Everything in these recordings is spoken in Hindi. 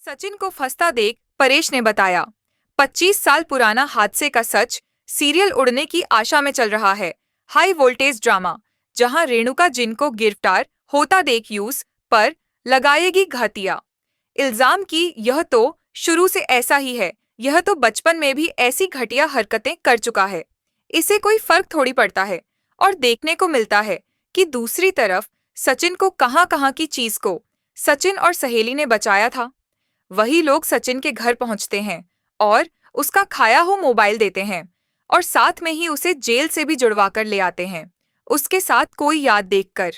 सचिन को फंसता देख परेश ने बताया, 25 साल पुराना हादसे का सच, सीरियल उड़ने की आशा में चल रहा है। हाई वोल्टेज ड्रामा, जहां रेणुका जिनको गिरफ्तार होता देख यूज पर लगाएगी घातिया इल्जाम की। यह तो शुरू से ऐसा ही है, यह तो बचपन में भी ऐसी घटिया हरकतें कर चुका है। इसे कोई फर्क थोड़ी पड़ता है। और देखने को मिलता है कि दूसरी तरफ सचिन को कहां कहां की चीज को सचिन और सहेली ने बचाया था। वही लोग सचिन के घर पहुंचते हैं और उसका खाया हुआ मोबाइल देते हैं और साथ में ही उसे जेल से भी जुड़वा कर ले आते हैं, उसके साथ कोई याद देखकर।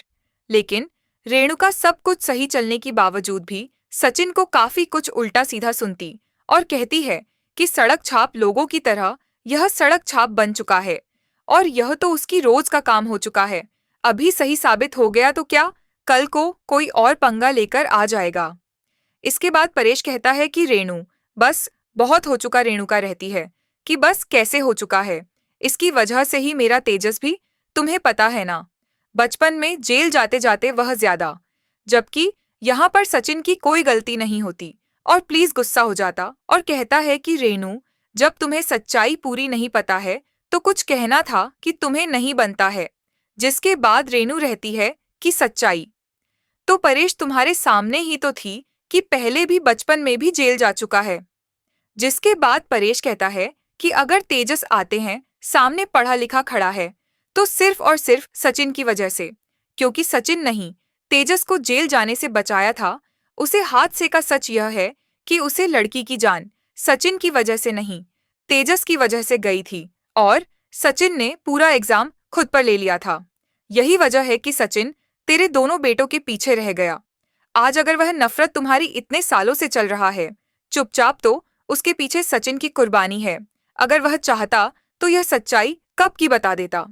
लेकिन रेणुका सब कुछ सही चलने की बावजूद भी सचिन को काफी कुछ उल्टा सीधा सुनती और कहती है कि सड़क छाप लोगों की तरह यह सड़क छाप बन चुका है और यह तो उसकी रोज का काम हो चुका है। अभी सही साबित हो गया तो क्या, कल को कोई और पंगा लेकर आ जाएगा। इसके बाद परेश कहता है कि रेणु, बस बहुत हो चुका। रेणुका रहती है कि बस कैसे हो चुका है, इसकी वजह से ही मेरा तेजस भी, तुम्हें पता है ना, बचपन में जेल जाते जाते वह ज्यादा, जबकि यहाँ पर सचिन की कोई गलती नहीं होती। और प्लीज गुस्सा हो जाता और कहता है कि रेणु, जब तुम्हें सच्चाई पूरी नहीं पता है तो कुछ कहना था कि तुम्हें नहीं बनता है। जिसके बाद रेणु रहती है कि सच्चाई तो परेश तुम्हारे सामने ही तो थी कि पहले भी बचपन में भी जेल जा चुका है। जिसके बाद परेश कहता है कि अगर तेजस आते हैं, सामने पढ़ा लिखा खड़ा है, तो सिर्फ और सिर्फ सचिन की वजह से, क्योंकि सचिन नहीं तेजस को जेल जाने से बचाया था। उसे हादसे का सच यह है कि उसे लड़की की जान सचिन की वजह से नहीं, तेजस की वजह से गई थी और सचिन ने पूरा एग्जाम खुद पर ले लिया था। यही वजह है कि सचिन तेरे दोनों बेटों के पीछे रह गया। आज अगर वह नफरत तुम्हारी इतने सालों से चल रहा है, चुपचाप तो उसके पीछे सचिन की कुर्बानी है। अगर वह चाहता तो यह सच्चाई कब की बता देता,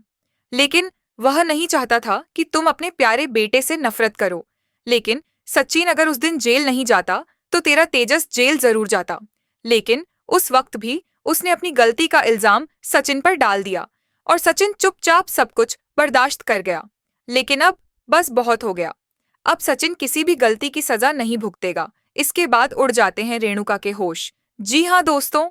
लेकिन वह नहीं चाहता था कि तुम अपने प्यारे बेटे से नफरत करो। लेकिन सचिन अगर उस दिन जेल नहीं जाता तो तेरा तेजस जेल जरूर जाता। लेकिन उस वक्त भी उसने अपनी गलती का इल्जाम सचिन पर डाल दिया और सचिन चुपचाप सब कुछ बर्दाश्त कर गया। लेकिन अब बस बहुत हो गया। अब सचिन किसी भी गलती की सजा नहीं भुगतेगा। इसके बाद उड़ जाते हैं रेणुका के होश। जी हाँ दोस्तों,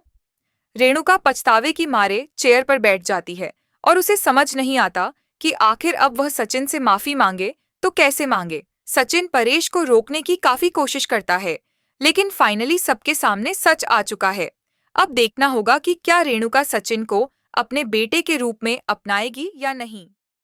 रेणुका पछतावे की मारे चेयर पर बैठ जाती है और उसे समझ नहीं आता कि आखिर अब वह सचिन से माफी मांगे तो कैसे मांगे। सचिन परेश को रोकने की काफी कोशिश करता है, लेकिन फाइनली सबके सामने सच आ चुका है। अब देखना होगा कि क्या रेणुका सचिन को अपने बेटे के रूप में अपनाएगी या नहीं।